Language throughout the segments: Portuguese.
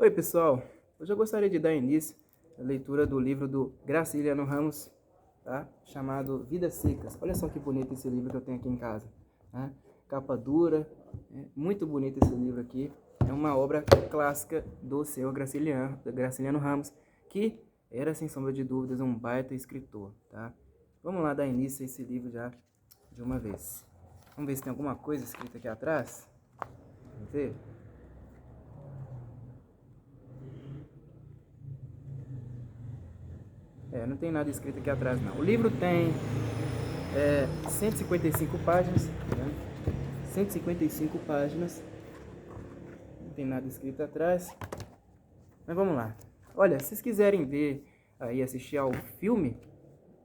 Oi, pessoal. Hoje eu gostaria de dar início à leitura do livro do Graciliano Ramos, tá? Chamado Vidas Secas. Olha só que bonito esse livro que eu tenho aqui em casa, né? Capa dura, muito bonito esse livro aqui. É uma obra clássica do senhor Graciliano Ramos, que era, sem sombra de dúvidas, um baita escritor, tá? Vamos lá dar início a esse livro já de uma vez. Vamos ver se tem alguma coisa escrita aqui atrás. Vamos ver. Não tem nada escrito aqui atrás não. O livro tem 155 páginas, né? 155 páginas. Não tem nada escrito atrás. Mas vamos lá. Olha, se vocês quiserem ver aí, assistir ao filme,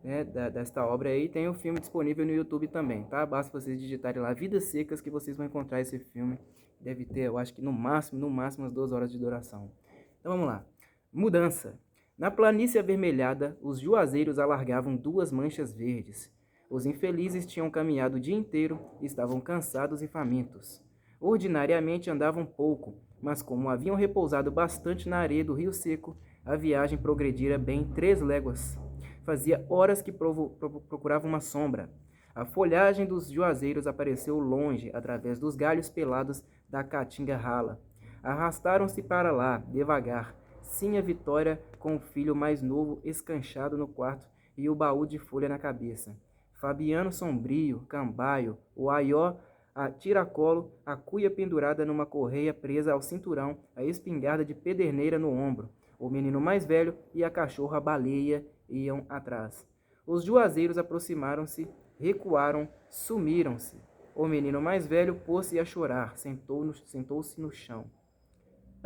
né, desta obra aí, tem o filme disponível no YouTube também, tá? Basta vocês digitarem lá Vidas Secas que vocês vão encontrar esse filme. Deve ter, eu acho que no máximo umas 2 horas de duração. Então vamos lá. Mudança. Na planície avermelhada, os juazeiros alargavam 2 manchas verdes. Os infelizes tinham caminhado o dia inteiro e estavam cansados e famintos. Ordinariamente andavam pouco, mas como haviam repousado bastante na areia do rio seco, a viagem progredira bem 3 léguas. Fazia horas que procurava uma sombra. A folhagem dos juazeiros apareceu longe, através dos galhos pelados da caatinga rala. Arrastaram-se para lá, devagar. Sim, a Vitória, com o filho mais novo escanchado no quarto e o baú de folha na cabeça. Fabiano sombrio, cambaio, o aió a tiracolo, a cuia pendurada numa correia presa ao cinturão, a espingarda de pederneira no ombro. O menino mais velho e a cachorra baleia iam atrás. Os juazeiros aproximaram-se, recuaram, sumiram-se. O menino mais velho pôs-se a chorar, sentou-se no chão.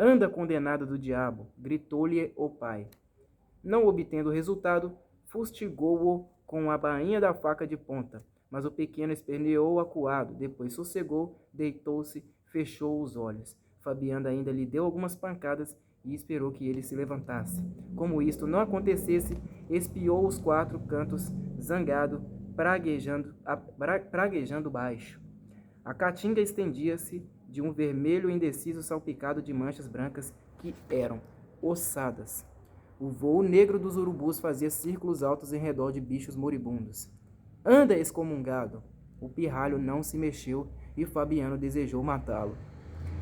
Anda, condenado do diabo! Gritou-lhe o pai. Não obtendo resultado, fustigou-o com a bainha da faca de ponta, mas o pequeno esperneou acuado, depois sossegou, deitou-se, fechou os olhos. Fabiano ainda lhe deu algumas pancadas e esperou que ele se levantasse. Como isto não acontecesse, espiou os 4 cantos, zangado, praguejando baixo. A caatinga estendia-se de um vermelho indeciso salpicado de manchas brancas que eram ossadas. O vôo negro dos urubus fazia círculos altos em redor de bichos moribundos. Anda, excomungado! O pirralho não se mexeu e Fabiano desejou matá-lo.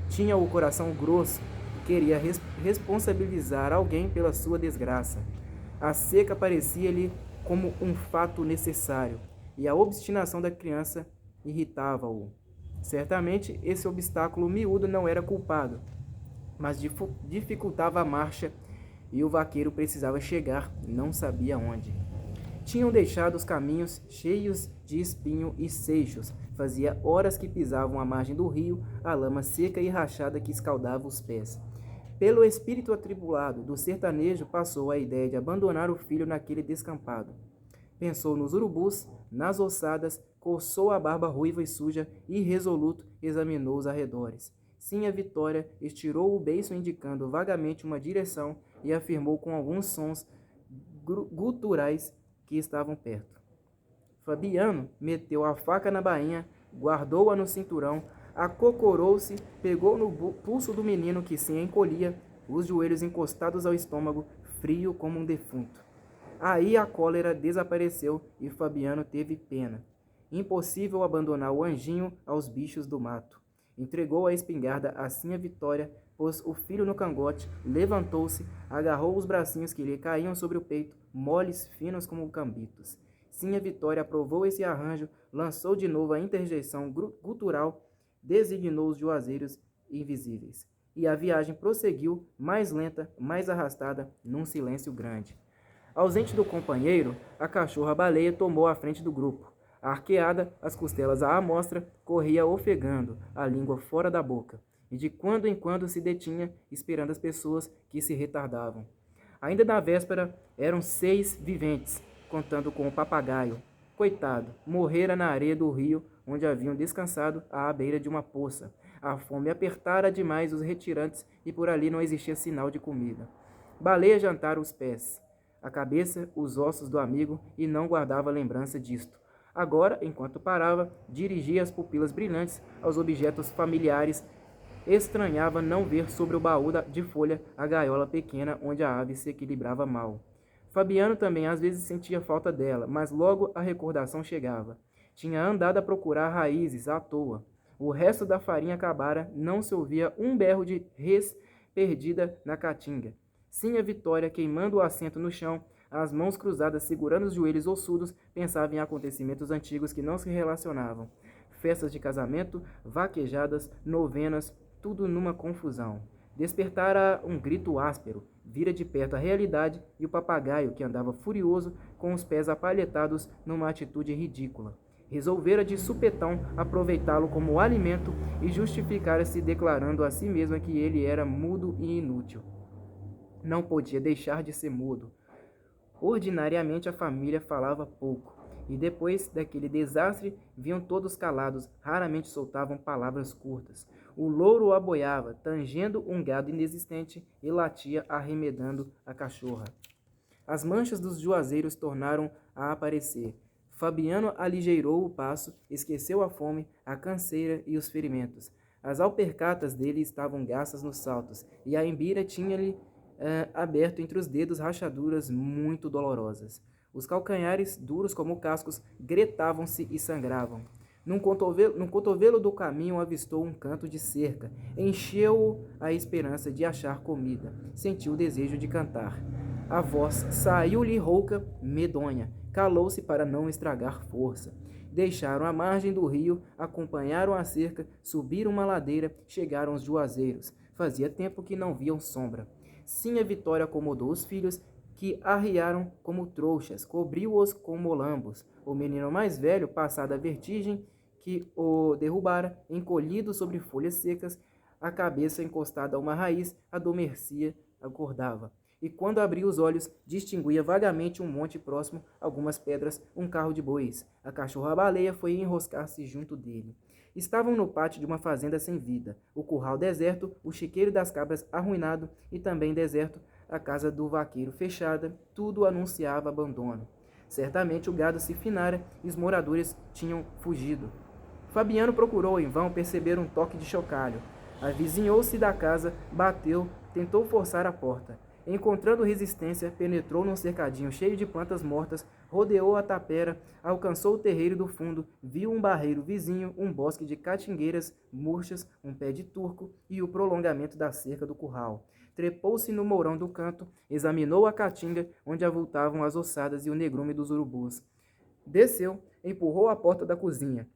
Tinha o coração grosso e queria responsabilizar alguém pela sua desgraça. A seca parecia-lhe como um fato necessário, e a obstinação da criança irritava-o. Certamente esse obstáculo miúdo não era culpado, mas dificultava a marcha e o vaqueiro precisava chegar, não sabia onde. Tinham deixado os caminhos cheios de espinho e seixos. Fazia horas que pisavam à margem do rio, a lama seca e rachada que escaldava os pés. Pelo espírito atribulado do sertanejo passou a ideia de abandonar o filho naquele descampado. Pensou nos urubus, nas ossadas, coçou a barba ruiva e suja e, resoluto, examinou os arredores. Sim, a Vitória estirou o beiço indicando vagamente uma direção e afirmou com alguns sons guturais que estavam perto. Fabiano meteu a faca na bainha, guardou-a no cinturão, acocorou-se, pegou no pulso do menino que se encolhia, os joelhos encostados ao estômago, frio como um defunto. Aí a cólera desapareceu e Fabiano teve pena. Impossível abandonar o anjinho aos bichos do mato. Entregou a espingarda assim a Vitória, pôs o filho no cangote, levantou-se, agarrou os bracinhos que lhe caíam sobre o peito, moles finos como cambitos. Sim, a Vitória aprovou esse arranjo, lançou de novo a interjeição gutural, designou os juazeiros invisíveis. E a viagem prosseguiu, mais lenta, mais arrastada, num silêncio grande. Ausente do companheiro, a cachorra-baleia tomou a frente do grupo. Arqueada, as costelas à amostra, corria ofegando, a língua fora da boca, e de quando em quando se detinha, esperando as pessoas que se retardavam. Ainda na véspera, eram 6 viventes, contando com o papagaio. Coitado, morrera na areia do rio, onde haviam descansado à beira de uma poça. A fome apertara demais os retirantes e por ali não existia sinal de comida. Baleia jantara os pés, a cabeça, os ossos do amigo e não guardava lembrança disto. Agora, enquanto parava, dirigia as pupilas brilhantes aos objetos familiares Estranhava não ver sobre o baú de folha a gaiola pequena onde a ave se equilibrava mal. Fabiano também às vezes sentia falta dela, mas logo a recordação chegava. Tinha andado a procurar raízes à toa. O resto da farinha acabara, não se ouvia um berro de res perdida na caatinga. Sim, a Vitória, queimando o assento no chão, as mãos cruzadas segurando os joelhos ossudos, pensava em acontecimentos antigos que não se relacionavam. Festas de casamento, vaquejadas, novenas, tudo numa confusão. Despertara um grito áspero, vira de perto a realidade e o papagaio, que andava furioso, com os pés apalhetados numa atitude ridícula. Resolvera de supetão aproveitá-lo como alimento e justificara-se declarando a si mesma que ele era mudo e inútil. Não podia deixar de ser mudo. Ordinariamente a família falava pouco, e depois daquele desastre vinham todos calados, raramente soltavam palavras curtas. O louro aboiava, tangendo um gado inexistente, e latia arremedando a cachorra. As manchas dos juazeiros tornaram a aparecer. Fabiano aligeirou o passo, esqueceu a fome, a canseira e os ferimentos. As alpercatas dele estavam gastas nos saltos, e a embira tinha-lhe aberto entre os dedos rachaduras muito dolorosas. Os calcanhares, duros como cascos, gretavam-se e sangravam. No cotovelo do caminho avistou um canto de cerca. Encheu-o a esperança de achar comida. Sentiu o desejo de cantar. A voz saiu-lhe rouca, medonha. Calou-se para não estragar força. Deixaram a margem do rio, acompanharam a cerca, subiram uma ladeira, chegaram os juazeiros. Fazia tempo que não viam sombra. Sim, a Vitória acomodou os filhos, que arriaram como trouxas, cobriu-os com molambos. O menino mais velho, passada a vertigem que o derrubara, encolhido sobre folhas secas, a cabeça encostada a uma raiz, adormecia, acordava. E quando abria os olhos, distinguia vagamente um monte próximo, algumas pedras, um carro de bois. A cachorra-baleia foi enroscar-se junto dele. Estavam no pátio de uma fazenda sem vida, o curral deserto, o chiqueiro das cabras arruinado e também deserto, a casa do vaqueiro fechada, tudo anunciava abandono. Certamente o gado se finara e os moradores tinham fugido. Fabiano procurou em vão perceber um toque de chocalho. Avizinhou-se da casa, bateu, tentou forçar a porta. Encontrando resistência, penetrou num cercadinho cheio de plantas mortas, rodeou a tapera, alcançou o terreiro do fundo, viu um barreiro vizinho, um bosque de catingueiras murchas, um pé de turco e o prolongamento da cerca do curral. Trepou-se no mourão do canto, examinou a caatinga, onde avultavam as ossadas e o negrume dos urubus. Desceu, empurrou a porta da cozinha.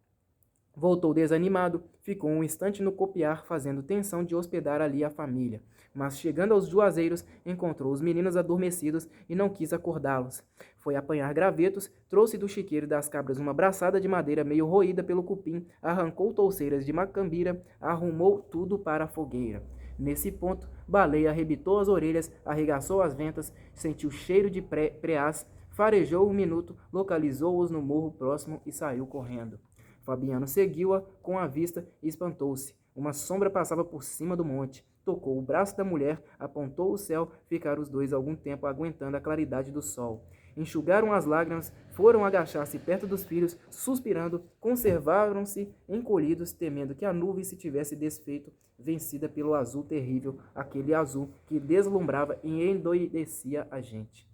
Voltou desanimado, ficou um instante no copiar, fazendo tensão de hospedar ali a família. Mas chegando aos juazeiros, encontrou os meninos adormecidos e não quis acordá-los. Foi apanhar gravetos, trouxe do chiqueiro das cabras uma braçada de madeira meio roída pelo cupim, arrancou touceiras de macambira, arrumou tudo para a fogueira. Nesse ponto, Baleia arrebitou as orelhas, arregaçou as ventas, sentiu cheiro de preás, farejou um minuto, localizou-os no morro próximo e saiu correndo. Fabiano seguiu-a com a vista e espantou-se. Uma sombra passava por cima do monte. Tocou o braço da mulher, apontou o céu, ficaram os dois algum tempo aguentando a claridade do sol. Enxugaram as lágrimas, foram agachar-se perto dos filhos, suspirando, conservaram-se encolhidos, temendo que a nuvem se tivesse desfeito, vencida pelo azul terrível, aquele azul que deslumbrava e endoidecia a gente.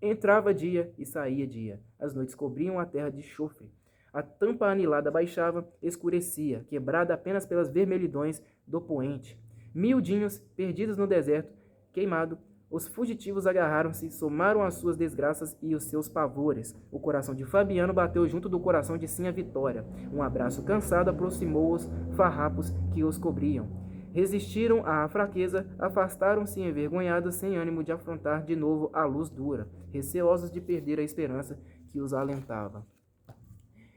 Entrava dia e saía dia. As noites cobriam a terra de chofre. A tampa anilada baixava, escurecia, quebrada apenas pelas vermelhidões do poente. Miudinhos, perdidos no deserto, queimado, os fugitivos agarraram-se, somaram as suas desgraças e os seus pavores. O coração de Fabiano bateu junto do coração de Sinha Vitória. Um abraço cansado aproximou os farrapos que os cobriam. Resistiram à fraqueza, afastaram-se envergonhados, sem ânimo de afrontar de novo a luz dura, receosos de perder a esperança que os alentava.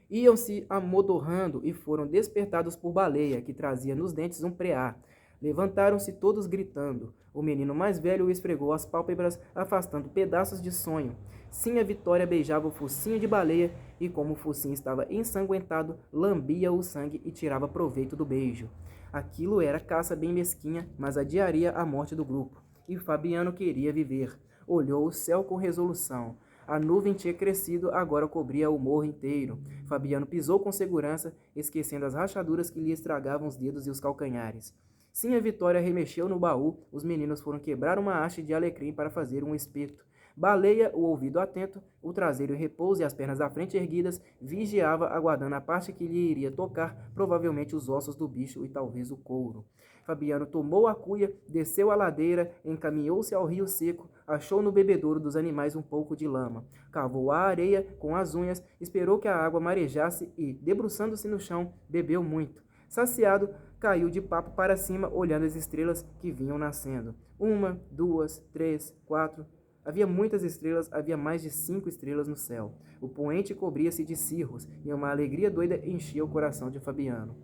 Iam-se amodorrando e foram despertados por Baleia, que trazia nos dentes um preá. Levantaram-se todos gritando. O menino mais velho esfregou as pálpebras, afastando pedaços de sonho. Sim, a Vitória beijava o focinho de Baleia e, como o focinho estava ensanguentado, lambia o sangue e tirava proveito do beijo. Aquilo era caça bem mesquinha, mas adiaria a morte do grupo. E Fabiano queria viver. Olhou o céu com resolução. A nuvem tinha crescido, agora cobria o morro inteiro. Fabiano pisou com segurança, esquecendo as rachaduras que lhe estragavam os dedos e os calcanhares. Sinha Vitória remexeu no baú, os meninos foram quebrar uma haste de alecrim para fazer um espeto. Baleia, o ouvido atento, o traseiro em repouso e as pernas da frente erguidas, vigiava, aguardando a parte que lhe iria tocar, provavelmente os ossos do bicho e talvez o couro. Fabiano tomou a cuia, desceu a ladeira, encaminhou-se ao rio seco, achou no bebedouro dos animais um pouco de lama, cavou a areia com as unhas, esperou que a água marejasse e, debruçando-se no chão, bebeu muito. Saciado, caiu de papo para cima, olhando as estrelas que vinham nascendo. 1, 2, 3, 4... Havia muitas estrelas, havia mais de 5 estrelas no céu. O poente cobria-se de cirros, e uma alegria doida enchia o coração de Fabiano.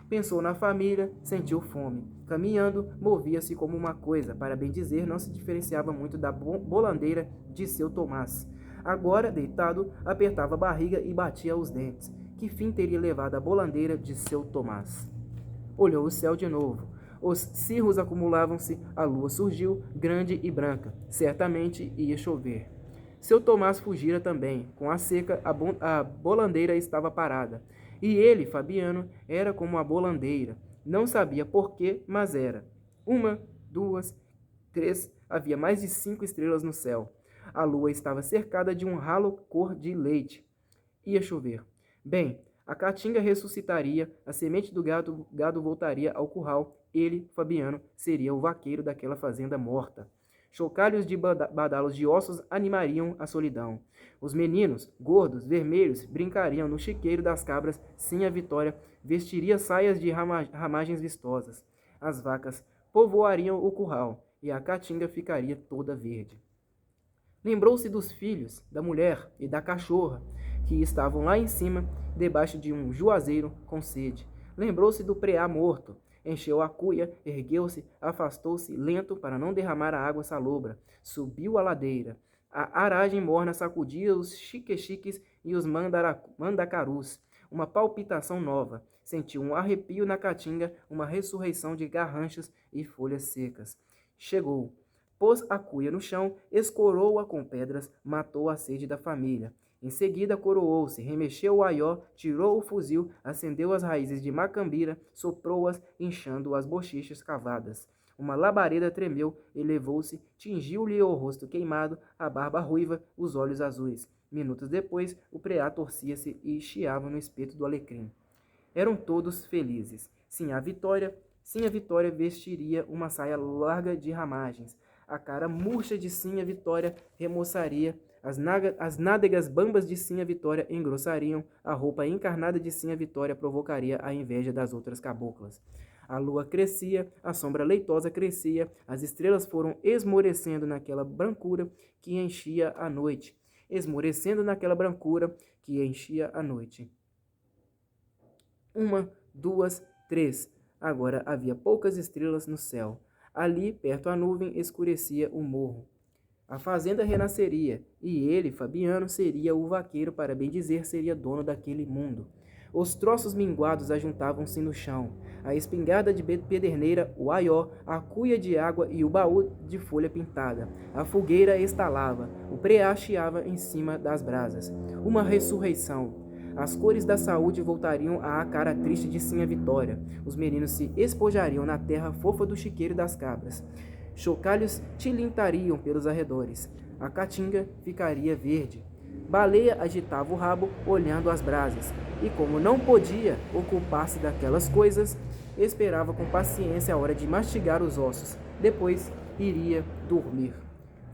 Pensou na família, sentiu fome. Caminhando, movia-se como uma coisa, para bem dizer, não se diferenciava muito da bolandeira de seu Tomás. Agora, deitado, apertava a barriga e batia os dentes. Que fim teria levado a bolandeira de seu Tomás? Olhou o céu de novo. Os cirros acumulavam-se, a lua surgiu, grande e branca. Certamente ia chover. Seu Tomás fugira também. Com a seca, a bolandeira estava parada. E ele, Fabiano, era como a bolandeira. Não sabia por quê, mas era. 1, 2, 3, havia mais de 5 estrelas no céu. A lua estava cercada de um ralo cor de leite. Ia chover. Bem, a caatinga ressuscitaria, a semente do gado voltaria ao curral. Ele, Fabiano, seria o vaqueiro daquela fazenda morta. Chocalhos de badalos de ossos animariam a solidão. Os meninos, gordos, vermelhos, brincariam no chiqueiro das cabras. Sinha Vitória vestiria saias de ramagens vistosas. As vacas povoariam o curral e a caatinga ficaria toda verde. Lembrou-se dos filhos, da mulher e da cachorra, que estavam lá em cima, debaixo de um juazeiro com sede. Lembrou-se do preá morto. Encheu a cuia, ergueu-se, afastou-se, lento para não derramar a água salobra. Subiu a ladeira. A aragem morna sacudia os chique-chiques e os mandacarus. Uma palpitação nova. Sentiu um arrepio na caatinga, uma ressurreição de garranchos e folhas secas. Chegou. Pôs a cuia no chão, escorou-a com pedras, matou a sede da família. Em seguida coroou-se, remexeu o aió, tirou o fuzil, acendeu as raízes de macambira, soprou-as, inchando as bochechas cavadas. Uma labareda tremeu, elevou-se, tingiu-lhe o rosto queimado, a barba ruiva, os olhos azuis. Minutos depois, o preá torcia-se e chiava no espeto do alecrim. Eram todos felizes. Sinha Vitória vestiria uma saia larga de ramagens. A cara murcha de Sinha Vitória remoçaria. As nádegas bambas de Sinha Vitória engrossariam, a roupa encarnada de Sinha Vitória provocaria a inveja das outras caboclas. A lua crescia, a sombra leitosa crescia, as estrelas foram esmorecendo naquela brancura que enchia a noite. Esmorecendo naquela brancura que enchia a noite. 1, 2, 3. Agora havia poucas estrelas no céu. Ali, perto a nuvem, escurecia o morro. A fazenda renasceria, e ele, Fabiano, seria o vaqueiro, para bem dizer, seria dono daquele mundo. Os troços minguados ajuntavam-se no chão. A espingarda de pederneira, o aió, a cuia de água e o baú de folha pintada. A fogueira estalava, o preá chiava em cima das brasas. Uma ressurreição. As cores da saúde voltariam à cara triste de Sinha Vitória. Os meninos se espojariam na terra fofa do chiqueiro das cabras. Chocalhos tilintariam pelos arredores. A caatinga ficaria verde. Baleia agitava o rabo, olhando as brasas. E como não podia ocupar-se daquelas coisas, esperava com paciência a hora de mastigar os ossos. Depois iria dormir.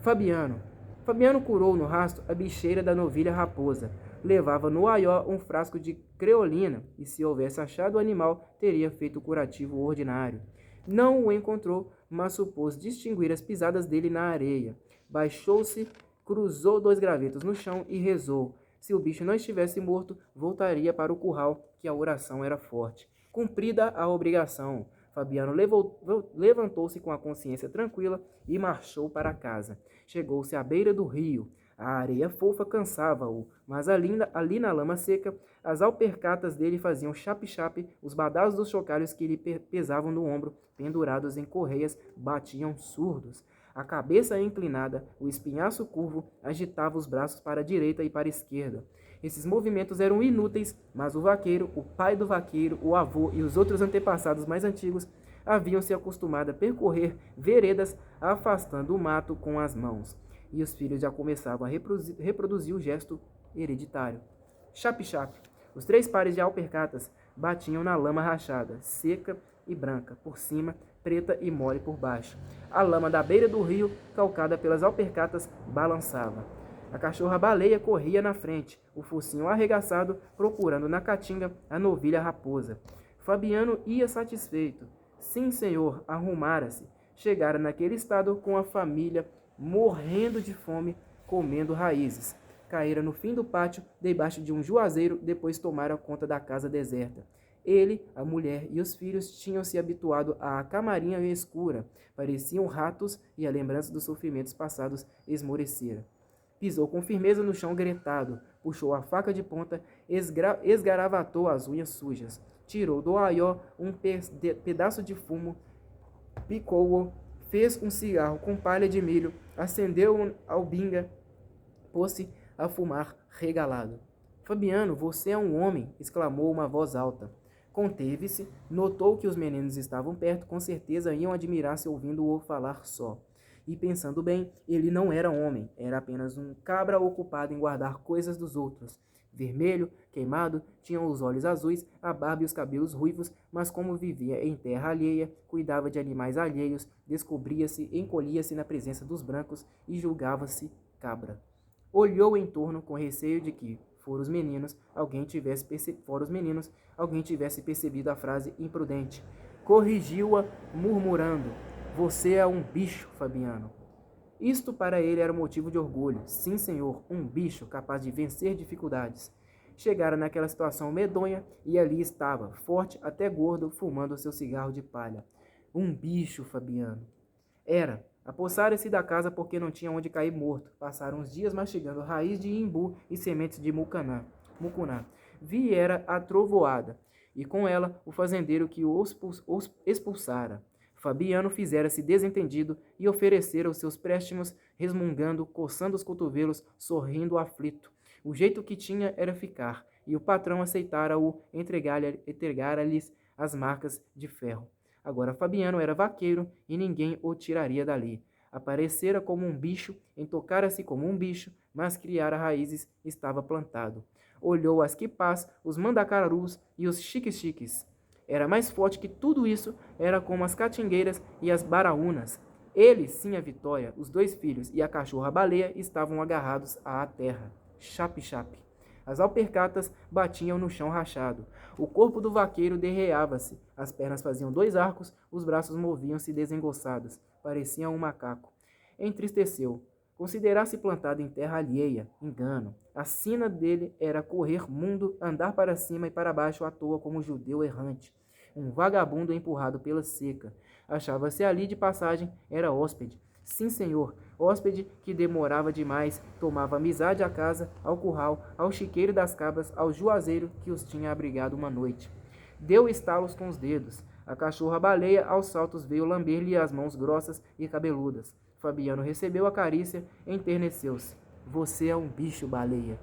Fabiano curou no rastro a bicheira da novilha raposa. Levava no aió um frasco de creolina, e se houvesse achado o animal, teria feito o curativo ordinário. Não o encontrou, mas supôs distinguir as pisadas dele na areia. Baixou-se, cruzou 2 gravetos no chão e rezou. Se o bicho não estivesse morto, voltaria para o curral, que a oração era forte. Cumprida a obrigação, Fabiano levantou-se com a consciência tranquila e marchou para casa. Chegou-se à beira do rio. A areia fofa cansava-o, mas ali na lama seca, as alpercatas dele faziam chape-chape, os badalos dos chocalhos que lhe pesavam no ombro, pendurados em correias, batiam surdos. A cabeça inclinada, o espinhaço curvo, agitava os braços para a direita e para a esquerda. Esses movimentos eram inúteis, mas o vaqueiro, o pai do vaqueiro, o avô e os outros antepassados mais antigos haviam se acostumado a percorrer veredas afastando o mato com as mãos, e os filhos já começavam a reproduzir o gesto hereditário. Chape-chape. Os 3 pares de alpercatas batiam na lama rachada, seca e branca por cima, preta e mole por baixo. A lama da beira do rio, calcada pelas alpercatas, balançava. A cachorra-baleia corria na frente, o focinho arregaçado, procurando na caatinga a novilha raposa. Fabiano ia satisfeito. Sim, senhor, arrumara-se. Chegara naquele estado com a família, morrendo de fome, comendo raízes. Caíra no fim do pátio, debaixo de um juazeiro, depois tomara conta da casa deserta. Ele, a mulher e os filhos tinham se habituado à camarinha escura. Pareciam ratos e a lembrança dos sofrimentos passados esmorecera. Pisou com firmeza no chão gretado, puxou a faca de ponta, esgaravatou as unhas sujas, tirou do aió um pedaço de fumo, picou-o, fez um cigarro com palha de milho, acendeu albinga, pôs-se a fumar regalado. Fabiano, você é um homem, exclamou uma voz alta. Conteve-se, notou que os meninos estavam perto, com certeza iam admirar-se ouvindo-o falar só. E pensando bem, ele não era homem, era apenas um cabra ocupado em guardar coisas dos outros. Vermelho, queimado, tinha os olhos azuis, a barba e os cabelos ruivos, mas como vivia em terra alheia, cuidava de animais alheios, descobria-se, encolhia-se na presença dos brancos e julgava-se cabra. Olhou em torno com receio de que, fora os meninos, alguém tivesse percebido a frase imprudente. Corrigiu-a, murmurando: você é um bicho, Fabiano. Isto para ele era motivo de orgulho. Sim, senhor, um bicho capaz de vencer dificuldades. Chegara naquela situação medonha e ali estava, forte até gordo, fumando seu cigarro de palha. Um bicho, Fabiano. Era. Apossara-se da casa porque não tinha onde cair morto. Passaram uns dias mastigando raiz de imbu e sementes de mucuná. Viera a trovoada, e com ela o fazendeiro que o expulsara. Fabiano fizera-se desentendido e oferecera os seus préstimos, resmungando, coçando os cotovelos, sorrindo aflito. O jeito que tinha era ficar, e o patrão aceitara-o, entregara-lhes as marcas de ferro. Agora Fabiano era vaqueiro e ninguém o tiraria dali. Aparecera como um bicho, entocara-se como um bicho, mas criara raízes, estava plantado. Olhou as quipás, os mandacarus e os chiques-chiques. Era mais forte que tudo isso, era como as catingueiras e as baraúnas. Ele, sim, a Vitória, os 2 filhos e a cachorra-baleia estavam agarrados à terra. Chape-chape. As alpercatas batiam no chão rachado. O corpo do vaqueiro derreava-se. As pernas faziam 2 arcos, os braços moviam-se desengonçados. Parecia um macaco. Entristeceu. Considerasse plantado em terra alheia. Engano. A sina dele era correr mundo, andar para cima e para baixo à toa como judeu errante. Um vagabundo empurrado pela seca. Achava-se ali de passagem, era hóspede. Sim, senhor, hóspede que demorava demais, tomava amizade à casa, ao curral, ao chiqueiro das cabras, ao juazeiro que os tinha abrigado uma noite. Deu estalos com os dedos. A cachorra-baleia aos saltos veio lamber-lhe as mãos grossas e cabeludas. Fabiano recebeu a carícia, enterneceu-se. Você é um bicho, baleia.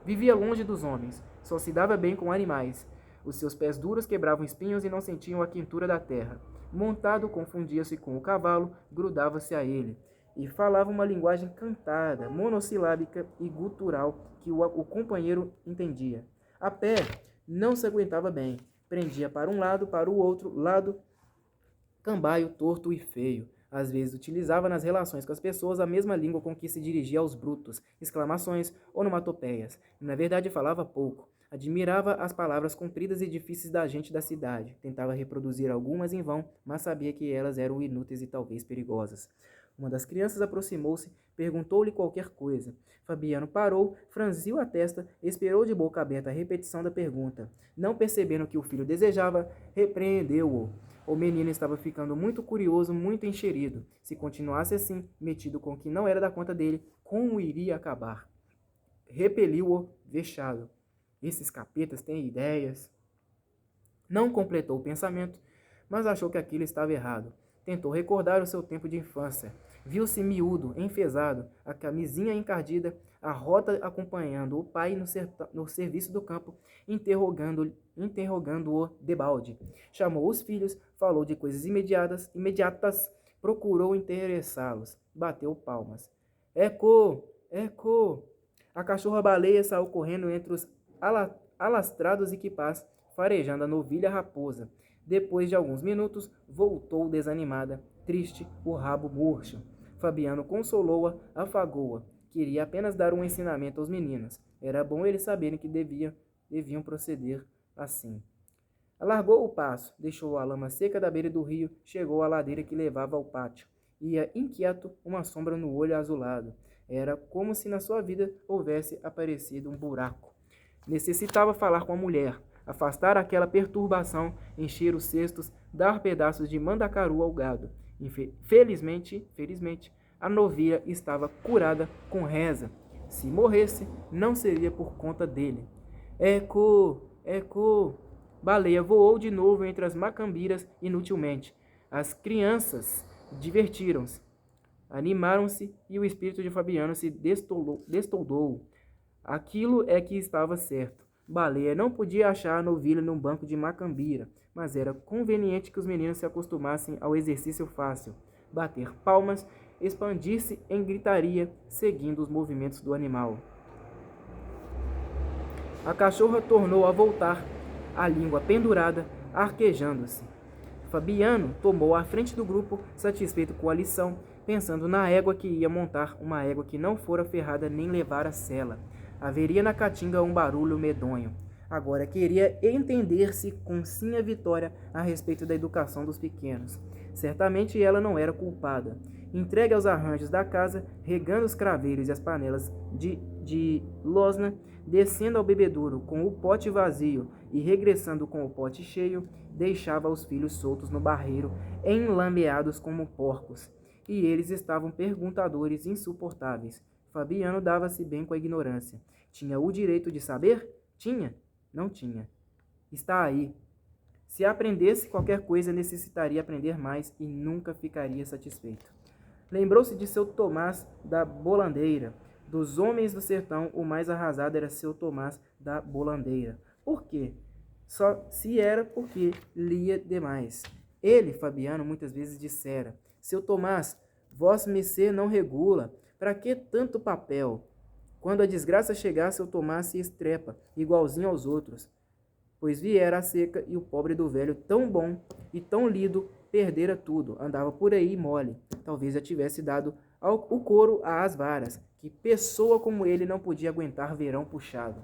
Vivia longe dos homens, só se dava bem com animais. Os seus pés duros quebravam espinhos e não sentiam a quentura da terra. Montado, confundia-se com o cavalo, grudava-se a ele. E falava uma linguagem cantada, monossilábica e gutural que o companheiro entendia. A pé, não se aguentava bem. Prendia para um lado, para o outro lado, cambaio, torto e feio. Às vezes utilizava nas relações com as pessoas a mesma língua com que se dirigia aos brutos, exclamações, onomatopeias. Na verdade, falava pouco. Admirava as palavras compridas e difíceis da gente da cidade. Tentava reproduzir algumas em vão, mas sabia que elas eram inúteis e talvez perigosas. Uma das crianças aproximou-se, perguntou-lhe qualquer coisa. Fabiano parou, franziu a testa, esperou de boca aberta a repetição da pergunta. Não percebendo o que o filho desejava, repreendeu-o. O menino estava ficando muito curioso, muito encherido. Se continuasse assim, metido com o que não era da conta dele, como iria acabar? Repeliu-o, vexado. Esses capetas têm ideias. Não completou o pensamento, mas achou que aquilo estava errado. Tentou recordar o seu tempo de infância. Viu-se miúdo, enfesado, a camisinha encardida, a rota acompanhando o pai no serviço do campo, interrogando-o debalde. Chamou os filhos, falou de coisas imediatas, procurou interessá-los, bateu palmas. Eco! Eco! A cachorra-baleia saiu correndo entre os alastrados equipás, farejando a novilha raposa. Depois de alguns minutos, voltou desanimada, triste, o rabo murcho. Fabiano consolou-a, afagou-a. Queria apenas dar um ensinamento aos meninos. Era bom eles saberem que deviam proceder assim. Alargou o passo, deixou a lama seca da beira do rio, chegou à ladeira que levava ao pátio. Ia inquieto, uma sombra no olho azulado. Era como se na sua vida houvesse aparecido um buraco. Necessitava falar com a mulher, afastar aquela perturbação, encher os cestos, dar pedaços de mandacaru ao gado. Felizmente, a novilha estava curada com reza. Se morresse, não seria por conta dele. Eco! Eco! Baleia voou de novo entre as macambiras inutilmente. As crianças divertiram-se, animaram-se e o espírito de Fabiano se destoldou. Aquilo é que estava certo. Baleia não podia achar a novilha num banco de macambira, mas era conveniente que os meninos se acostumassem ao exercício fácil. Bater palmas, expandir-se em gritaria, seguindo os movimentos do animal. A cachorra tornou a voltar, a língua pendurada, arquejando-se. Fabiano tomou a frente do grupo, satisfeito com a lição, pensando na égua que ia montar, uma égua que não fora ferrada nem levara sela. Haveria na caatinga um barulho medonho. Agora queria entender-se com Sinha Vitória a respeito da educação dos pequenos. Certamente ela não era culpada. Entregue aos arranjos da casa, regando os craveiros e as panelas de losna, descendo ao bebedouro com o pote vazio e regressando com o pote cheio, deixava os filhos soltos no barreiro, enlameados como porcos. E eles estavam perguntadores insuportáveis. Fabiano dava-se bem com a ignorância. Tinha o direito de saber? Tinha? Não tinha. Está aí. Se aprendesse qualquer coisa, necessitaria aprender mais e nunca ficaria satisfeito. Lembrou-se de seu Tomás da Bolandeira. Dos homens do sertão, o mais arrasado era seu Tomás da Bolandeira. Por quê? Só se era porque lia demais. Ele, Fabiano, muitas vezes dissera: Seu Tomás, vossa mercê não regula. Para que tanto papel? Quando a desgraça chegar, seu Tomás se estrepa, igualzinho aos outros. Pois viera a seca e o pobre do velho, tão bom e tão lido, perdera tudo. Andava por aí mole. Talvez já tivesse dado o couro às varas, que pessoa como ele não podia aguentar verão puxado.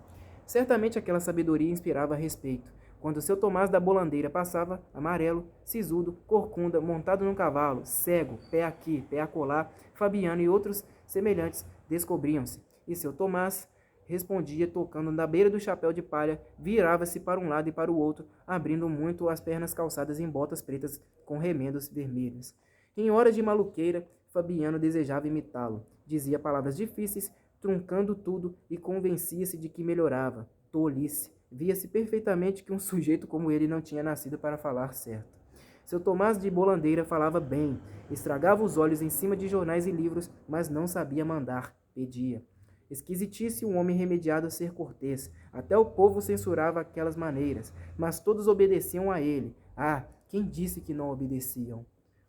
Certamente aquela sabedoria inspirava respeito. Quando seu Tomás da Bolandeira passava, amarelo, sisudo, corcunda, montado num cavalo, cego, pé aqui, pé acolá, Fabiano e outros semelhantes descobriam-se. E seu Tomás respondia tocando na beira do chapéu de palha, virava-se para um lado e para o outro, abrindo muito as pernas calçadas em botas pretas com remendos vermelhos. Em horas de maluqueira, Fabiano desejava imitá-lo. Dizia palavras difíceis, truncando tudo, e convencia-se de que melhorava. Tolice. Via-se perfeitamente que um sujeito como ele não tinha nascido para falar certo. Seu Tomás de Bolandeira falava bem, estragava os olhos em cima de jornais e livros, mas não sabia mandar, pedia. Esquisitice um homem remediado a ser cortês. Até o povo censurava aquelas maneiras, mas todos obedeciam a ele. Ah, quem disse que não obedeciam?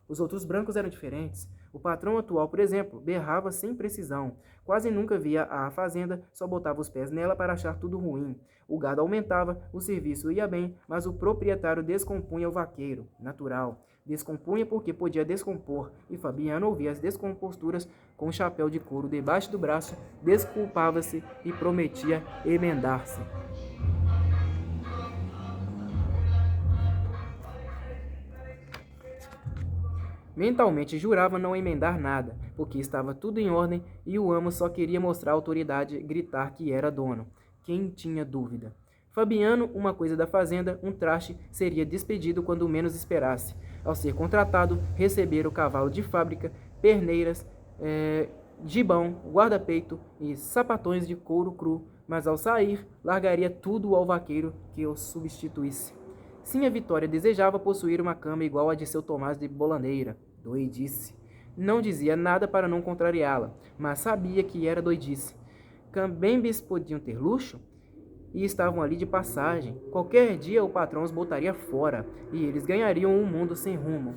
Os outros brancos eram diferentes. O patrão atual, por exemplo, berrava sem precisão. Quase nunca via a fazenda, só botava os pés nela para achar tudo ruim. O gado aumentava, o serviço ia bem, mas o proprietário descompunha o vaqueiro. Natural. Descompunha porque podia descompor, e Fabiano ouvia as descomposturas com o chapéu de couro debaixo do braço, desculpava-se e prometia emendar-se. Mentalmente jurava não emendar nada, porque estava tudo em ordem e o amo só queria mostrar autoridade, gritar que era dono. Quem tinha dúvida? Fabiano, uma coisa da fazenda, um traste, seria despedido quando menos esperasse. Ao ser contratado, receber o cavalo de fábrica, perneiras, gibão, guarda-peito e sapatões de couro cru, mas ao sair, largaria tudo ao vaqueiro que o substituísse. Sinha Vitória desejava possuir uma cama igual a de seu Tomás de Bolandeira. Doidice. Não dizia nada para não contrariá-la, mas sabia que era doidice. Cambembes podiam ter luxo? E estavam ali de passagem. Qualquer dia o patrão os botaria fora, e eles ganhariam um mundo sem rumo.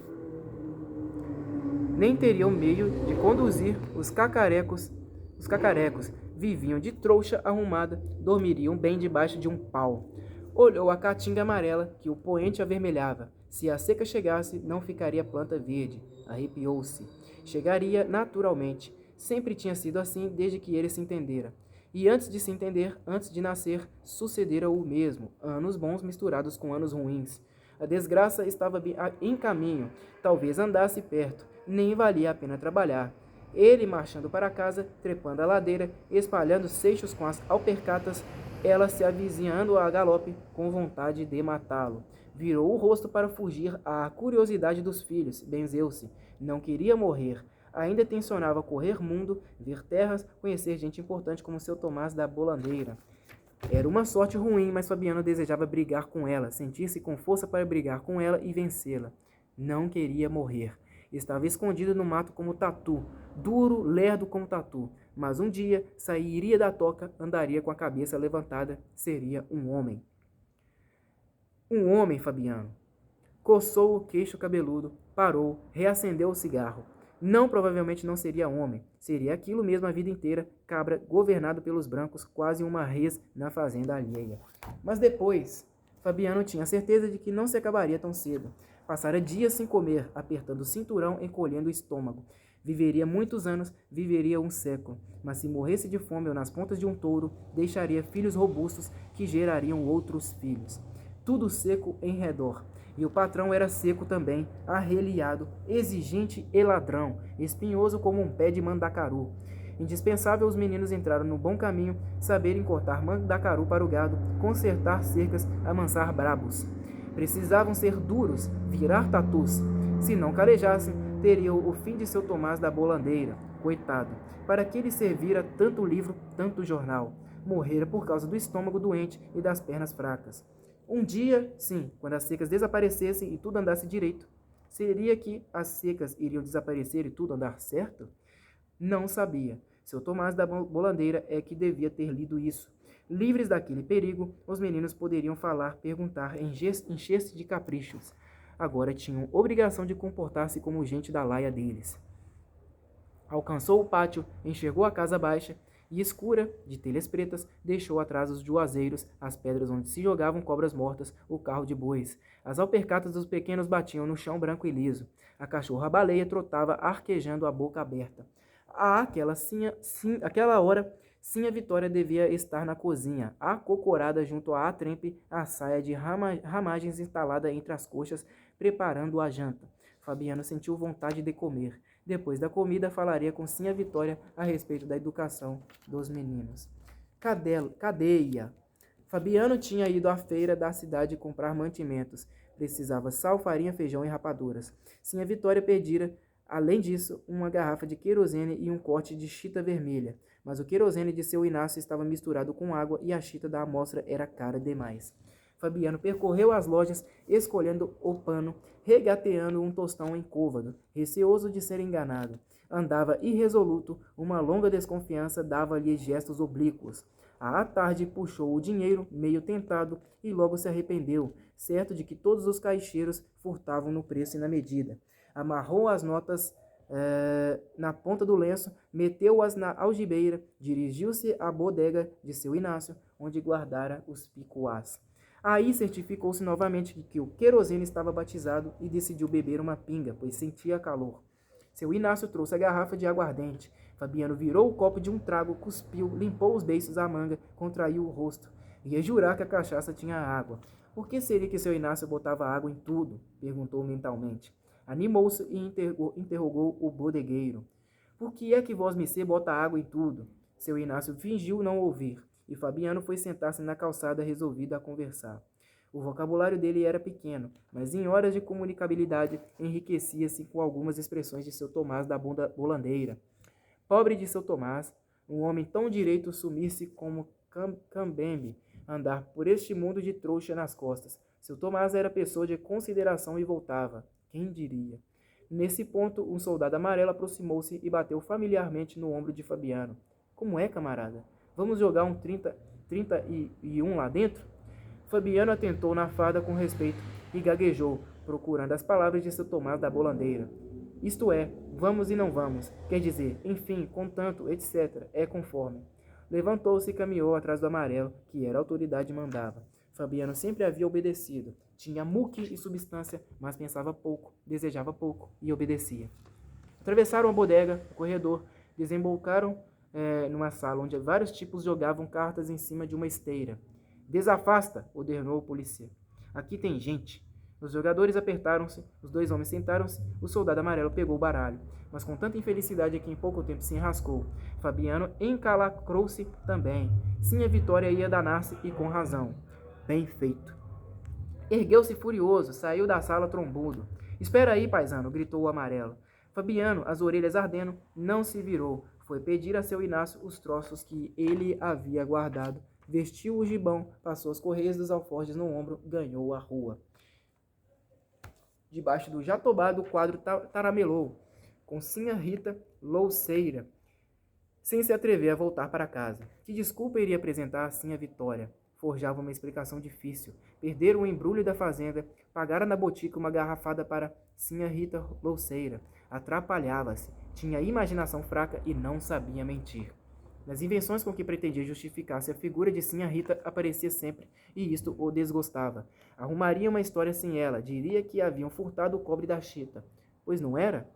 Nem teriam meio de conduzir os cacarecos. Os cacarecos viviam de trouxa arrumada, dormiriam bem debaixo de um pau. Olhou a caatinga amarela que o poente avermelhava. Se a seca chegasse, não ficaria planta verde. Arrepiou-se. Chegaria naturalmente. Sempre tinha sido assim desde que ele se entendera. E antes de se entender, antes de nascer, sucedera o mesmo, anos bons misturados com anos ruins. A desgraça estava em caminho, talvez andasse perto, nem valia a pena trabalhar. Ele marchando para casa, trepando a ladeira, espalhando seixos com as alpercatas, ela se avizinhando a galope, com vontade de matá-lo. Virou o rosto para fugir à curiosidade dos filhos, benzeu-se. Não queria morrer. Ainda tencionava correr mundo, ver terras, conhecer gente importante como seu Tomás da Bolandeira. Era uma sorte ruim, mas Fabiano desejava brigar com ela, sentir-se com força para brigar com ela e vencê-la. Não queria morrer. Estava escondido no mato como tatu, duro, lerdo como tatu. Mas um dia sairia da toca, andaria com a cabeça levantada, seria um homem. Um homem, Fabiano. Coçou o queixo cabeludo, parou, reacendeu o cigarro. Não, provavelmente não seria homem. Seria aquilo mesmo a vida inteira, cabra governado pelos brancos, quase uma res na fazenda alheia. Mas depois, Fabiano tinha certeza de que não se acabaria tão cedo. Passara dias sem comer, apertando o cinturão, encolhendo o estômago. Viveria muitos anos, viveria um século. Mas se morresse de fome ou nas pontas de um touro, deixaria filhos robustos que gerariam outros filhos. Tudo seco em redor. E o patrão era seco também, arreliado, exigente e ladrão, espinhoso como um pé de mandacaru. Indispensável os meninos entraram no bom caminho, saberem cortar mandacaru para o gado, consertar cercas, amansar brabos. Precisavam ser duros, virar tatus. Se não calejassem, teriam o fim de seu Tomás da Bolandeira. Coitado, para que lhe servira tanto livro, tanto jornal? Morrera por causa do estômago doente e das pernas fracas. Um dia, sim, quando as secas desaparecessem e tudo andasse direito. Seria que as secas iriam desaparecer e tudo andar certo? Não sabia. Seu Tomás da Bolandeira é que devia ter lido isso. Livres daquele perigo, os meninos poderiam falar, perguntar, encher-se de caprichos. Agora tinham obrigação de comportar-se como gente da laia deles. Alcançou o pátio, enxergou a casa baixa e escura, de telhas pretas, deixou atrás os juazeiros, as pedras onde se jogavam cobras mortas, o carro de bois. As alpercatas dos pequenos batiam no chão branco e liso. A cachorra-baleia trotava arquejando a boca aberta. Aquela hora, Sinha Vitória devia estar na cozinha, acocorada junto à trempe, a saia de ramagens instalada entre as coxas, preparando a janta. Fabiano sentiu vontade de comer. Depois da comida, falaria com Sinha Vitória a respeito da educação dos meninos. Cadeia. Fabiano tinha ido à feira da cidade comprar mantimentos. Precisava sal, farinha, feijão e rapaduras. Sinha Vitória pedira, além disso, uma garrafa de querosene e um corte de chita vermelha. Mas o querosene de seu Inácio estava misturado com água e a chita da amostra era cara demais. Fabiano percorreu as lojas, escolhendo o pano, regateando um tostão em côvado, receoso de ser enganado. Andava irresoluto, uma longa desconfiança dava-lhe gestos oblíquos. À tarde puxou o dinheiro, meio tentado, e logo se arrependeu, certo de que todos os caixeiros furtavam no preço e na medida. Amarrou as notas na ponta do lenço, meteu-as na algibeira, dirigiu-se à bodega de seu Inácio, onde guardara os picuás. Aí certificou-se novamente de que o querosene estava batizado e decidiu beber uma pinga, pois sentia calor. Seu Inácio trouxe a garrafa de aguardente. Fabiano virou o copo de um trago, cuspiu, limpou os beiços à manga, contraiu o rosto. Ia jurar que a cachaça tinha água. Por que seria que seu Inácio botava água em tudo? Perguntou mentalmente. Animou-se e interrogou o bodegueiro. Por que é que vosmecê bota água em tudo? Seu Inácio fingiu não ouvir. E Fabiano foi sentar-se na calçada resolvido a conversar. O vocabulário dele era pequeno, mas em horas de comunicabilidade enriquecia-se com algumas expressões de seu Tomás da Bolandeira. Pobre de seu Tomás, um homem tão direito sumir-se como Cambembe, andar por este mundo de trouxa nas costas. Seu Tomás era pessoa de consideração e voltava. Quem diria? Nesse ponto, um soldado amarelo aproximou-se e bateu familiarmente no ombro de Fabiano. Como é, camarada? Vamos jogar um 31 lá dentro? Fabiano atentou na farda com respeito e gaguejou, procurando as palavras de seu Tomás da bolandeira. Isto é, vamos e não vamos, quer dizer, enfim, contanto, etc., é conforme. Levantou-se e caminhou atrás do amarelo, que era a autoridade e mandava. Fabiano sempre havia obedecido. Tinha muque e substância, mas pensava pouco, desejava pouco e obedecia. Atravessaram a bodega, o corredor, desembocaram numa sala onde vários tipos jogavam cartas em cima de uma esteira. Desafasta, ordenou o polícia. Aqui tem gente. Os jogadores apertaram-se, os dois homens sentaram-se, o soldado amarelo pegou o baralho, mas com tanta infelicidade que em pouco tempo se enrascou. Fabiano encalacrou-se também. Sim, a vitória ia danar-se e com razão. Bem feito. Ergueu-se furioso, saiu da sala trombudo. Espera aí, paisano, gritou o amarelo. Fabiano, as orelhas ardendo, não se virou. Foi pedir a seu Inácio os troços que ele havia guardado. Vestiu o gibão, passou as correias dos alforjes no ombro, ganhou a rua. Debaixo do jatobá do quadro taramelou, com Sinha Rita louceira, sem se atrever a voltar para casa. Que desculpa iria apresentar assim a Vitória? Forjava uma explicação difícil. Perderam o embrulho da fazenda, pagara na botica uma garrafada para Sinha Rita louceira. Atrapalhava-se, tinha imaginação fraca e não sabia mentir. Nas invenções com que pretendia justificar-se a figura de Sinha Rita aparecia sempre, e isto o desgostava. Arrumaria uma história sem ela, diria que haviam furtado o cobre da chita. Pois não era?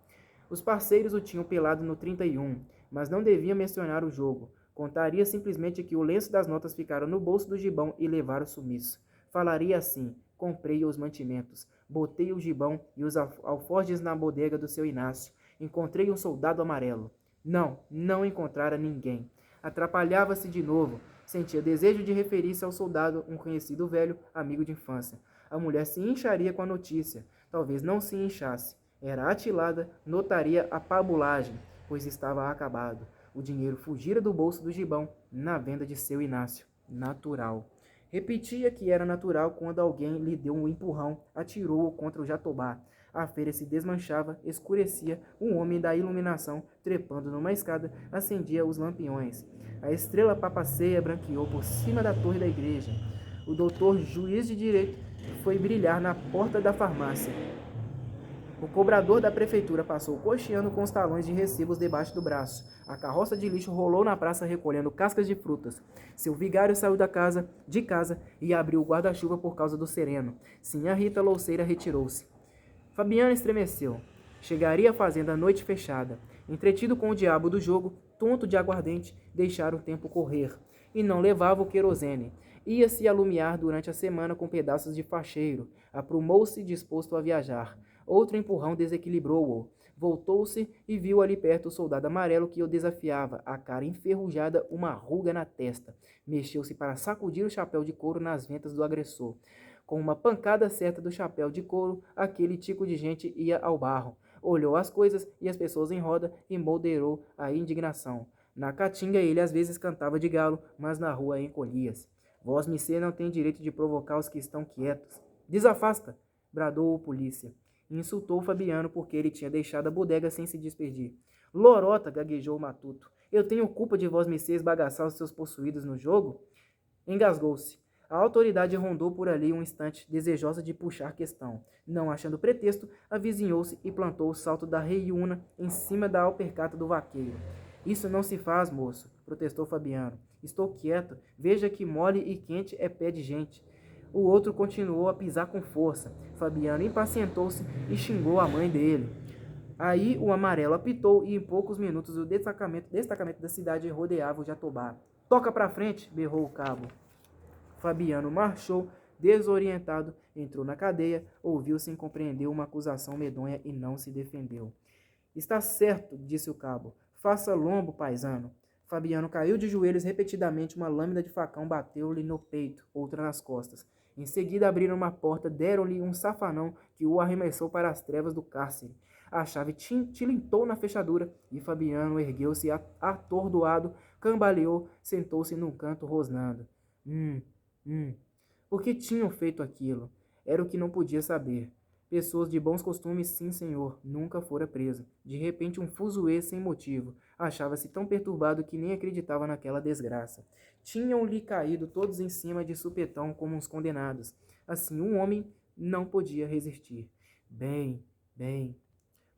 Os parceiros o tinham pelado no 31, mas não devia mencionar o jogo. Contaria simplesmente que o lenço das notas ficara no bolso do gibão e levaram o sumiço. Falaria assim: comprei os mantimentos, botei o gibão e os alforjes na bodega do seu Inácio. Encontrei um soldado amarelo. Não encontrara ninguém. Atrapalhava-se de novo. Sentia desejo de referir-se ao soldado, um conhecido velho, amigo de infância. A mulher se incharia com a notícia. Talvez não se inchasse. Era atilada, notaria a pabulagem, pois estava acabado. O dinheiro fugira do bolso do gibão na venda de seu Inácio. Natural. Repetia que era natural quando alguém lhe deu um empurrão, atirou-o contra o jatobá. A feira se desmanchava, escurecia, um homem da iluminação, trepando numa escada, acendia os lampiões. A estrela papaceia branqueou por cima da torre da igreja. O doutor, juiz de direito, foi brilhar na porta da farmácia. O cobrador da prefeitura passou cocheando com os talões de recibos debaixo do braço. A carroça de lixo rolou na praça recolhendo cascas de frutas. Seu vigário saiu de casa e abriu o guarda-chuva por causa do sereno. Sinha Rita louceira retirou-se. Fabiano estremeceu. Chegaria à fazenda à noite fechada. Entretido com o diabo do jogo, tonto de aguardente, deixara o tempo correr. E não levava o querosene. Ia-se alumiar durante a semana com pedaços de facheiro. Aprumou-se disposto a viajar. Outro empurrão desequilibrou-o. Voltou-se e viu ali perto o soldado amarelo que o desafiava, a cara enferrujada, uma ruga na testa. Mexeu-se para sacudir o chapéu de couro nas ventas do agressor. Com uma pancada certa do chapéu de couro, aquele tico de gente ia ao barro. Olhou as coisas e as pessoas em roda e moderou a indignação. Na caatinga ele às vezes cantava de galo, mas na rua encolhia-se. Vosmecê não tem direito de provocar os que estão quietos. Desafasta! Bradou o polícia. Insultou Fabiano porque ele tinha deixado a bodega sem se despedir. Lorota! Gaguejou o matuto. Eu tenho culpa de vosmecê esbagaçar os seus possuídos no jogo? Engasgou-se. A autoridade rondou por ali um instante, desejosa de puxar questão. Não achando pretexto, avizinhou-se e plantou o salto da reiúna em cima da alpercata do vaqueiro. Isso não se faz, moço, protestou Fabiano. Estou quieto. Veja que mole e quente é pé de gente. O outro continuou a pisar com força. Fabiano impacientou-se e xingou a mãe dele. Aí o amarelo apitou e em poucos minutos o destacamento da cidade rodeava o jatobá. Toca pra frente, berrou o cabo. Fabiano marchou, desorientado, entrou na cadeia, ouviu sem compreender uma acusação medonha e não se defendeu. Está certo, disse o cabo. Faça lombo, paisano. Fabiano caiu de joelhos repetidamente, uma lâmina de facão bateu-lhe no peito, outra nas costas. Em seguida abriram uma porta, deram-lhe um safanão que o arremessou para as trevas do cárcere. A chave tilintou na fechadura e Fabiano ergueu-se atordoado, cambaleou, sentou-se num canto rosnando. Por que tinham feito aquilo? Era o que não podia saber. Pessoas de bons costumes, sim, senhor, nunca fora presa. De repente, um fuzuê sem motivo. Achava-se tão perturbado que nem acreditava naquela desgraça. Tinham-lhe caído todos em cima de supetão como uns condenados. Assim, um homem não podia resistir. Bem, bem.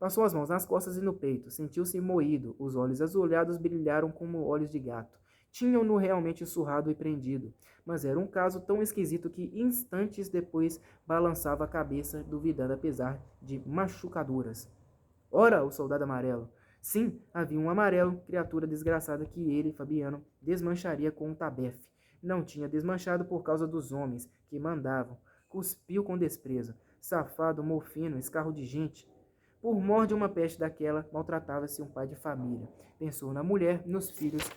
Passou as mãos nas costas e no peito. Sentiu-se moído. Os olhos azulados brilharam como olhos de gato. Tinham-no realmente surrado e prendido. Mas era um caso tão esquisito que instantes depois balançava a cabeça, duvidando apesar de machucaduras. Ora, o soldado amarelo. Sim, havia um amarelo, criatura desgraçada que ele, Fabiano, desmancharia com um tabefe. Não tinha desmanchado por causa dos homens que mandavam. Cuspiu com desprezo. Safado, mofino, escarro de gente. Por mor de uma peste daquela, maltratava-se um pai de família. Pensou na mulher, nos filhos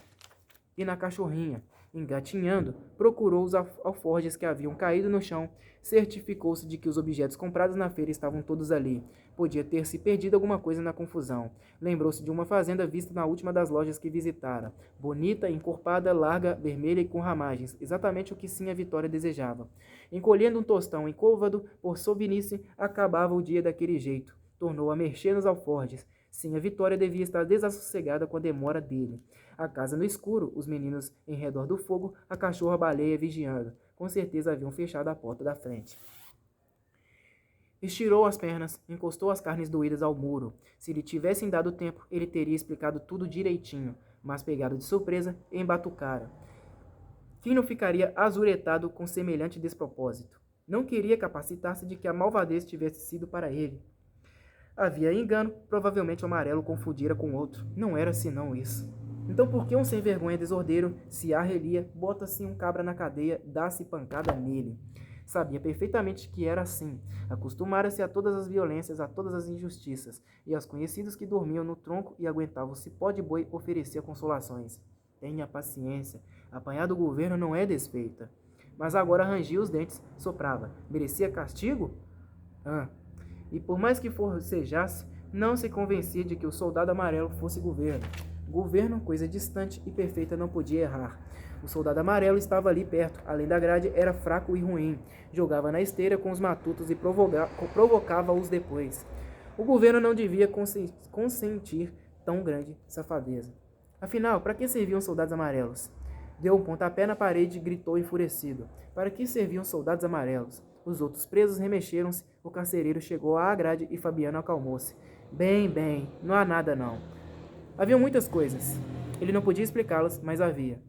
e na cachorrinha. Engatinhando, procurou os alforjes que haviam caído no chão, certificou-se de que os objetos comprados na feira estavam todos ali. Podia ter se perdido alguma coisa na confusão. Lembrou-se de uma fazenda vista na última das lojas que visitara. Bonita, encorpada, larga, vermelha e com ramagens, exatamente o que Sinha Vitória desejava. Encolhendo um tostão em côvado, por sobinice, acabava o dia daquele jeito. Tornou a mexer nos alforjes. Sinha Vitória devia estar desassossegada com a demora dele. A casa no escuro, os meninos em redor do fogo, a cachorra-baleia vigiando. Com certeza haviam fechado a porta da frente. Estirou as pernas, encostou as carnes doídas ao muro. Se lhe tivessem dado tempo, ele teria explicado tudo direitinho, mas pegado de surpresa, embatucara. Fino ficaria azuretado com semelhante despropósito. Não queria capacitar-se de que a malvadez tivesse sido para ele. Havia engano, provavelmente o amarelo confundira com outro. Não era senão isso. Então por que um sem vergonha desordeiro se arrelia, bota-se um cabra na cadeia, dá-se pancada nele? Sabia perfeitamente que era assim. Acostumara-se a todas as violências, a todas as injustiças, e aos conhecidos que dormiam no tronco e aguentavam o cipó de boi oferecia consolações. Tenha paciência, apanhar do governo não é desfeita. Mas agora rangia os dentes, soprava. Merecia castigo? E por mais que forcejasse, não se convencia de que o soldado amarelo fosse governo. Governo, coisa distante e perfeita, não podia errar. O soldado amarelo estava ali perto, além da grade, era fraco e ruim. Jogava na esteira com os matutos e provocava-os depois. O governo não devia consentir tão grande safadeza. Afinal, para que serviam soldados amarelos? Deu um pontapé na parede e gritou enfurecido. Para que serviam soldados amarelos? Os outros presos remexeram-se, o carcereiro chegou à grade e Fabiano acalmou-se. Bem, bem, não há nada não. Havia muitas coisas. Ele não podia explicá-las, mas havia.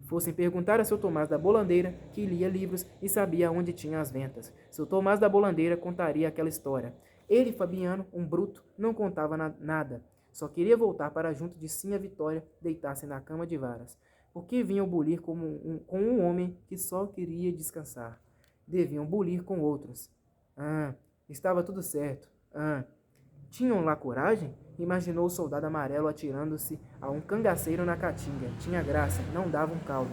Fossem perguntar a seu Tomás da Bolandeira, que lia livros e sabia onde tinha as ventas. Seu Tomás da Bolandeira contaria aquela história. Ele, Fabiano, um bruto, não contava nada. Só queria voltar para junto de Sinha Vitória, deitar-se na cama de varas. Por que vinham bulir com um homem que só queria descansar? Deviam bulir com outros. Estava tudo certo. Tinham lá coragem? Imaginou o soldado amarelo atirando-se a um cangaceiro na caatinga. Tinha graça, não dava um caldo.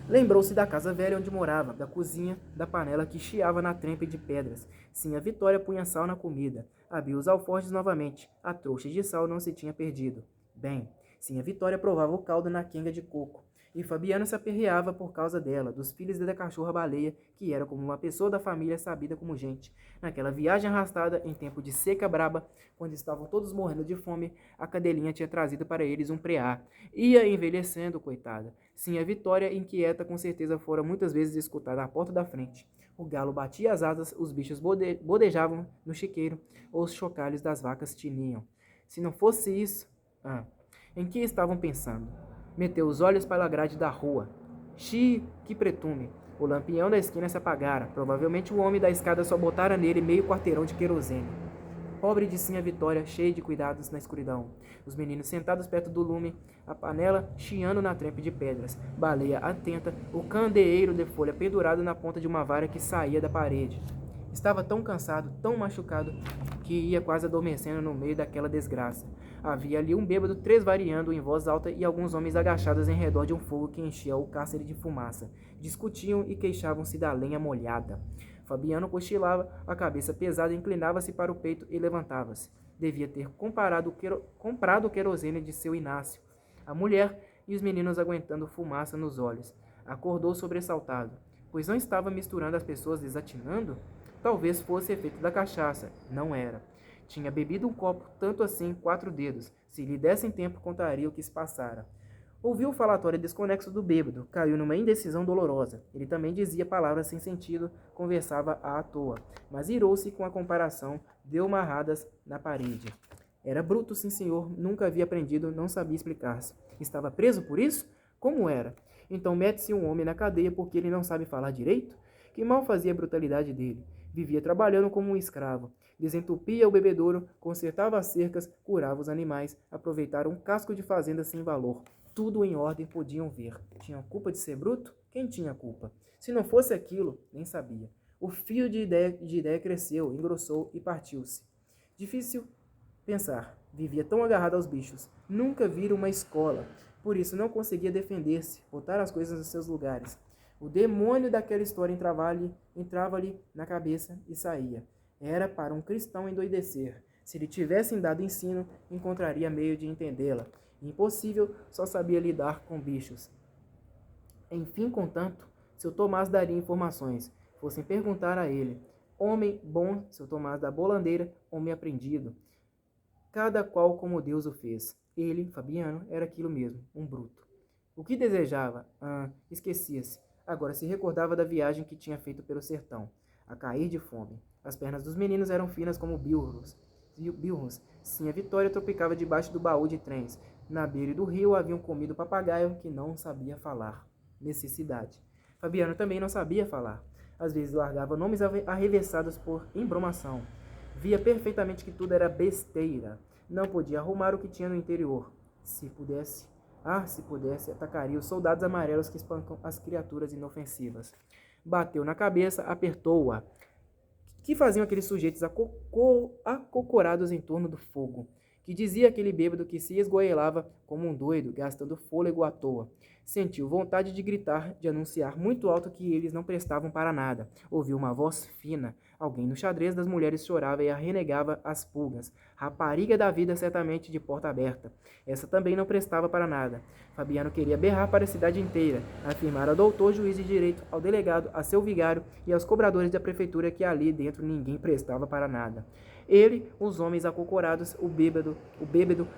Lembrou-se da casa velha onde morava, da cozinha, da panela que chiava na trempe de pedras. Sim, a Vitória punha sal na comida. Abriu os alforjes novamente. A trouxa de sal não se tinha perdido. Bem, sim, a Vitória provava o caldo na quenga de coco. E Fabiano se aperreava por causa dela, dos filhos da cachorra-baleia, que era como uma pessoa da família sabida como gente. Naquela viagem arrastada, em tempo de seca braba, quando estavam todos morrendo de fome, a cadelinha tinha trazido para eles um preá. Ia envelhecendo, coitada. Sim, a Vitória, inquieta, com certeza fora muitas vezes escutada à porta da frente. O galo batia as asas, os bichos bodejavam no chiqueiro, ou os chocalhos das vacas tiniam. Se não fosse isso... em que estavam pensando? Meteu os olhos para a grade da rua. Xiii, que pretume! O lampião da esquina se apagara. Provavelmente o homem da escada só botara nele meio quarteirão de querosene. Pobre de Sinha Vitória, cheia de cuidados na escuridão. Os meninos sentados perto do lume, a panela chiando na trempe de pedras. Baleia atenta, o candeeiro de folha pendurado na ponta de uma vara que saía da parede. Estava tão cansado, tão machucado, que ia quase adormecendo no meio daquela desgraça. Havia ali um bêbado tresvariando em voz alta e alguns homens agachados em redor de um fogo que enchia o cárcere de fumaça. Discutiam e queixavam-se da lenha molhada. Fabiano cochilava, a cabeça pesada inclinava-se para o peito e levantava-se. Devia ter comprado o querosene de seu Inácio. A mulher e os meninos aguentando fumaça nos olhos. Acordou sobressaltado. pois não estava misturando as pessoas desatinando? Talvez fosse efeito da cachaça. Não era. Tinha bebido um copo tanto assim 4 dedos. Se lhe dessem tempo, contaria o que se passara. Ouviu o falatório desconexo do bêbado, caiu numa indecisão dolorosa. Ele também dizia palavras sem sentido, conversava à toa, mas irou-se com a comparação, deu marradas na parede. Era bruto, sim senhor, nunca havia aprendido, não sabia explicar-se. Estava preso por isso? Como era? Então mete-se um homem na cadeia porque ele não sabe falar direito? Que mal fazia a brutalidade dele? Vivia trabalhando como um escravo. Desentupia o bebedouro, consertava as cercas, curava os animais, aproveitara um casco de fazenda sem valor. Tudo em ordem podiam ver. Tinham culpa de ser bruto? Quem tinha culpa? Se não fosse aquilo, nem sabia. O fio de ideia cresceu, engrossou e partiu-se. Difícil pensar. Vivia tão agarrado aos bichos. Nunca vira uma escola. Por isso não conseguia defender-se, botar as coisas nos seus lugares. O demônio daquela história entrava-lhe na cabeça e saía. Era para um cristão endoidecer. Se lhe tivessem dado ensino, encontraria meio de entendê-la. Impossível, só sabia lidar com bichos. Enfim, contanto, seu Tomás daria informações. Fossem perguntar a ele. Homem bom, seu Tomás da Bolandeira, homem aprendido. Cada qual como Deus o fez. Ele, Fabiano, era aquilo mesmo, um bruto. O que desejava? Esquecia-se. Agora se recordava da viagem que tinha feito pelo sertão, a cair de fome. As pernas dos meninos eram finas como bilros. Sim, a Vitória tropicava debaixo do baú de trens. Na beira do rio haviam comido papagaio que não sabia falar. Necessidade. Fabiano também não sabia falar. Às vezes largava nomes arremessados por embromação. Via perfeitamente que tudo era besteira. Não podia arrumar o que tinha no interior. Se pudesse, atacaria os soldados amarelos que espancam as criaturas inofensivas. Bateu na cabeça, apertou-a. Que faziam aqueles sujeitos acocorados em torno do fogo? Que dizia aquele bêbado que se esgoelava como um doido, gastando fôlego à toa. Sentiu vontade de gritar, de anunciar muito alto que eles não prestavam para nada. Ouviu uma voz fina. Alguém no xadrez das mulheres chorava e renegava as pulgas. Rapariga da vida, certamente de porta aberta. Essa também não prestava para nada. Fabiano queria berrar para a cidade inteira, afirmar ao doutor juiz de direito, ao delegado, a seu vigário e aos cobradores da prefeitura que ali dentro ninguém prestava para nada. Ele, os homens acocorados, o bêbado,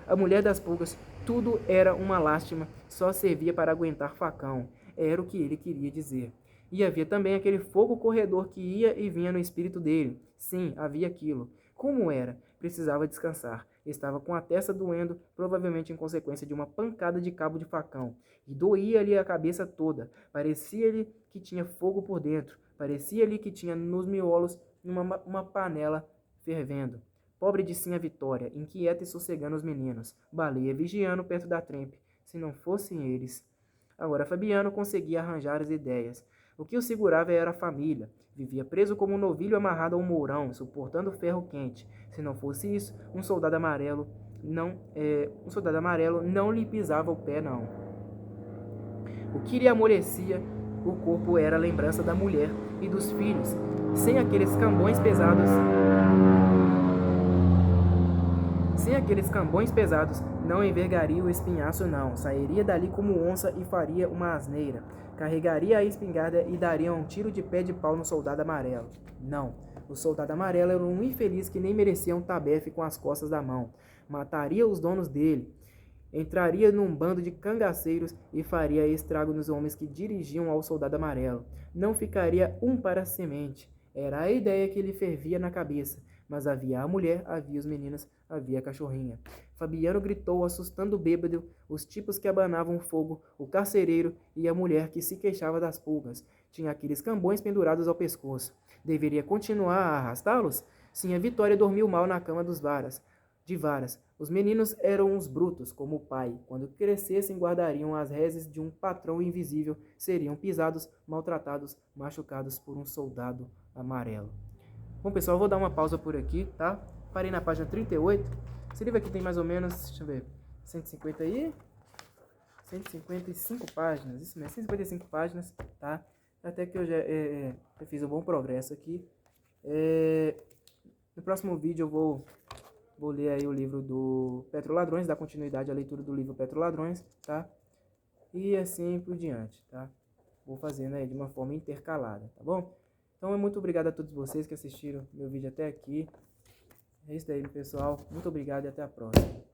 a mulher das pulgas, tudo era uma lástima, só servia para aguentar facão. Era o que ele queria dizer. E havia também aquele fogo corredor que ia e vinha no espírito dele. Sim, havia aquilo. Como era? Precisava descansar. Estava com a testa doendo, provavelmente em consequência de uma pancada de cabo de facão. E doía-lhe a cabeça toda. Parecia-lhe que tinha fogo por dentro. Parecia-lhe que tinha nos miolos uma panela fervendo. Pobre de sim a Vitória, inquieta e sossegando os meninos. Baleia vigiando perto da trempe. Se não fossem eles. Agora Fabiano conseguia arranjar as ideias. O que o segurava era a família. Vivia preso como um novilho amarrado a um mourão, suportando ferro quente. Se não fosse isso, um soldado amarelo não lhe pisava o pé, não. O que lhe amolecia o corpo era a lembrança da mulher e dos filhos, sem aqueles cambões pesados, não envergaria o espinhaço, não. Sairia dali como onça e faria uma asneira. Carregaria a espingarda e daria um tiro de pé de pau no soldado amarelo. Não. O soldado amarelo era um infeliz que nem merecia um tabefe com as costas da mão. Mataria os donos dele. Entraria num bando de cangaceiros e faria estrago nos homens que dirigiam ao soldado amarelo. Não ficaria um para a semente. Era a ideia que lhe fervia na cabeça. Mas havia a mulher, havia os meninos, havia a cachorrinha. Fabiano gritou, assustando o bêbado, os tipos que abanavam fogo, o carcereiro e a mulher que se queixava das pulgas. Tinha aqueles cambões pendurados ao pescoço. Deveria continuar a arrastá-los? Sim, a Vitória dormiu mal na cama de varas. Os meninos eram uns brutos, como o pai. Quando crescessem, guardariam as reses de um patrão invisível, seriam pisados, maltratados, machucados por um soldado amarelo. Bom, pessoal, eu vou dar uma pausa por aqui, tá? Parei na página 38. Esse livro aqui tem mais ou menos, deixa eu ver, 155 páginas. Isso mesmo, 155 páginas, tá? Até que eu já fiz um bom progresso aqui. No próximo vídeo eu vou ler aí o livro do Petroladrões, dar continuidade à leitura do livro Petroladrões, tá? E assim por diante, tá? vou fazendo aí de uma forma intercalada, tá bom? Então, muito obrigado a todos vocês que assistiram meu vídeo até aqui. É isso daí, pessoal. Muito obrigado e até a próxima.